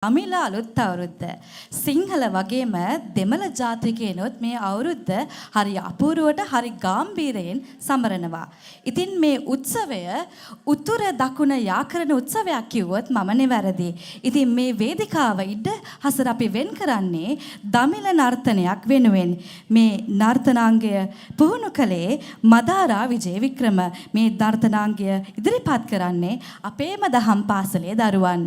අමිල අලුත් අවුරුද්ද සිංහල වගේම දෙමළ ජාතිකයනොත් මේ අවුරුද්ද හරි අපූර්වට හරි ගැඹීරයෙන් සමරනවා. ඉතින් මේ උත්සවය උතුර දකුණ යා කරන උත්සවයක් කිව්වොත් මම නෙවැරදි. ඉතින් මේ වේදිකාව ඉඩ හසර අපි වෙන් කරන්නේ දමිළ නර්තනයක් වෙනුවෙන්. මේ නර්තනාංගය පුහුණු කළේ මදාරා විජේවික්‍රම. මේ නර්තනාංගය ඉදිරිපත් කරන්නේ අපේම දහම් පාසලේ දරුවන්.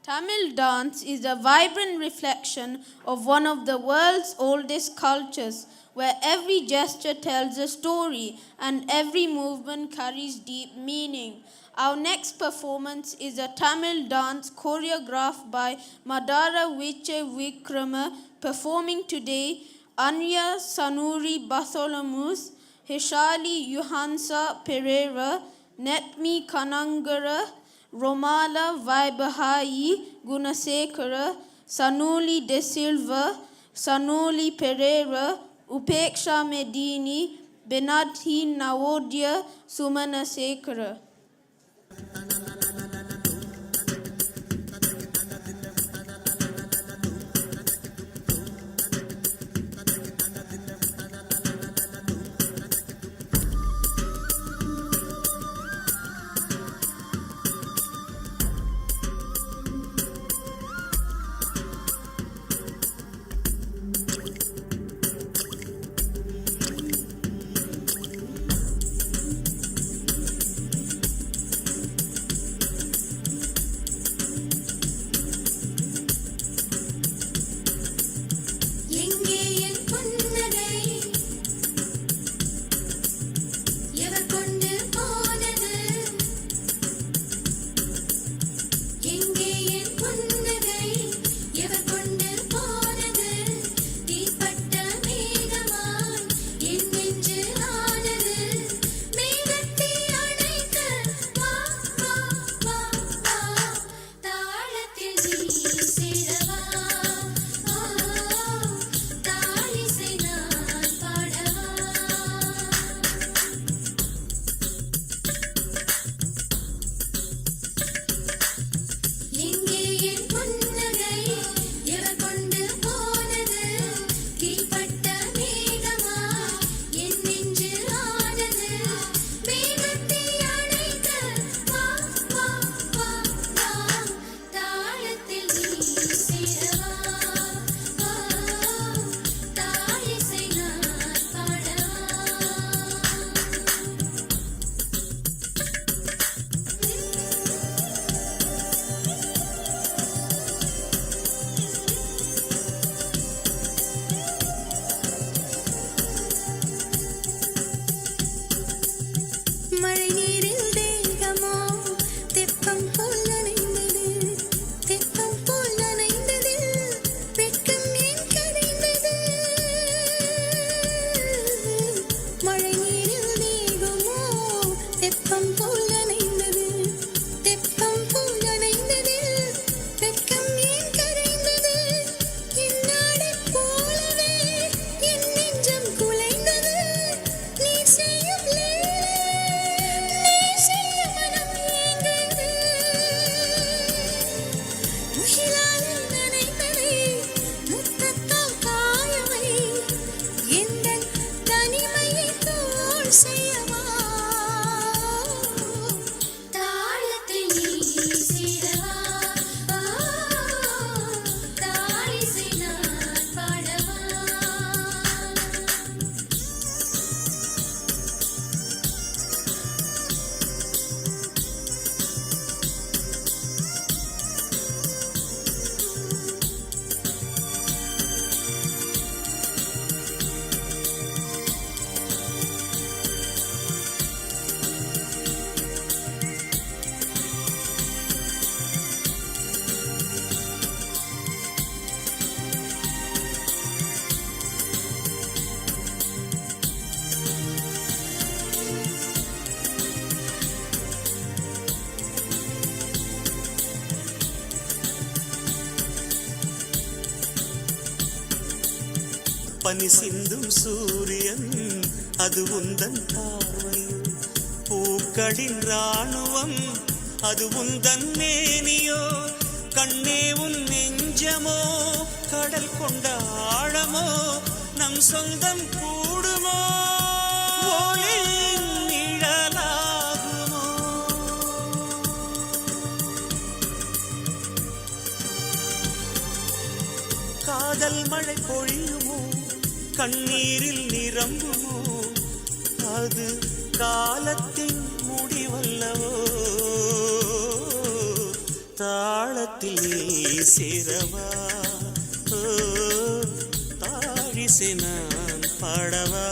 Tamil dance is a vibrant reflection of one of the world's oldest cultures, where every gesture tells a story and every movement carries deep meaning. Our next performance is a Tamil dance choreographed by Madara Vijayavikrama, performing today Anya Sanuri Bartholomews, Hishali Johansa Pereira, Netmi Kanangara, Romala Vaibhayi Gunasekara, Sanuli De Silva, Sanuli Pereira, Upeksha Medini, Benati Navodya, Sumana Sekara. பனி சிந்தும் சூரியன் அது உந்தன் பார்வை, பூக்களின் ராணுவம் அது உந்தன் மேனியோ, கண்ணே உன் நெஞ்சமோ கடல் கொண்ட ஆழமோ நம் சொந்தம் கூடுமோ ஒளியின் நிழலாகுமோ காதல் மழை பொழியுமோ கண்ணீரில் நிரம்புமோ அது காலத்தின் முடிவல்லவோ தாளத்தில் நீ சேரவா தாழிசை நான் பாடவா